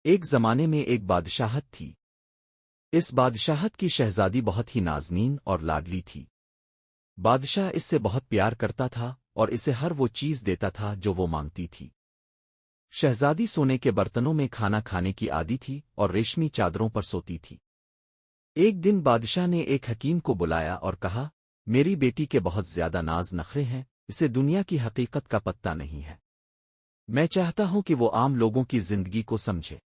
ایک زمانے میں ایک بادشاہت تھی۔ اس بادشاہت کی شہزادی بہت ہی نازنین اور لاڈلی تھی۔ بادشاہ اس سے بہت پیار کرتا تھا اور اسے ہر وہ چیز دیتا تھا جو وہ مانگتی تھی۔ شہزادی سونے کے برتنوں میں کھانا کھانے کی عادی تھی اور ریشمی چادروں پر سوتی تھی۔ ایک دن بادشاہ نے ایک حکیم کو بلایا اور کہا، میری بیٹی کے بہت زیادہ ناز نخرے ہیں، اسے دنیا کی حقیقت کا پتہ نہیں ہے۔ میں چاہتا ہوں کہ وہ عام لوگوں کی زندگی کو سمجھے۔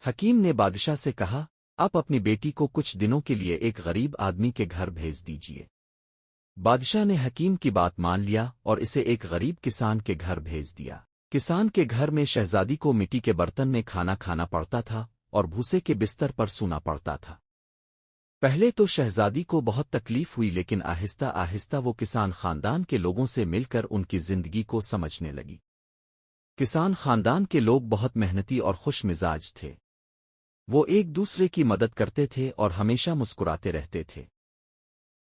حکیم نے بادشاہ سے کہا، آپ اپنی بیٹی کو کچھ دنوں کے لیے ایک غریب آدمی کے گھر بھیج دیجیے۔ بادشاہ نے حکیم کی بات مان لیا اور اسے ایک غریب کسان کے گھر بھیج دیا۔ کسان کے گھر میں شہزادی کو مٹی کے برتن میں کھانا کھانا پڑتا تھا اور بھوسے کے بستر پر سونا پڑتا تھا۔ پہلے تو شہزادی کو بہت تکلیف ہوئی، لیکن آہستہ آہستہ وہ کسان خاندان کے لوگوں سے مل کر ان کی زندگی کو سمجھنے لگی۔ کسان خاندان کے لوگ بہت محنتی اور خوش مزاج تھے۔ وہ ایک دوسرے کی مدد کرتے تھے اور ہمیشہ مسکراتے رہتے تھے۔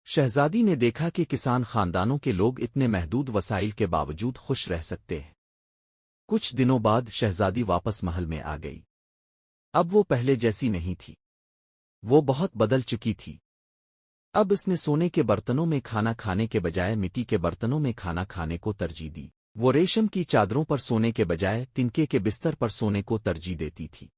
شہزادی نے دیکھا کہ کسان خاندانوں کے لوگ اتنے محدود وسائل کے باوجود خوش رہ سکتے ہیں۔ کچھ دنوں بعد شہزادی واپس محل میں آ گئی۔ اب وہ پہلے جیسی نہیں تھی، وہ بہت بدل چکی تھی۔ اب اس نے سونے کے برتنوں میں کھانا کھانے کے بجائے مٹی کے برتنوں میں کھانا کھانے کو ترجیح دی۔ وہ ریشم کی چادروں پر سونے کے بجائے تنکے کے بستر پر سونے کو ترجیح دیتی تھی۔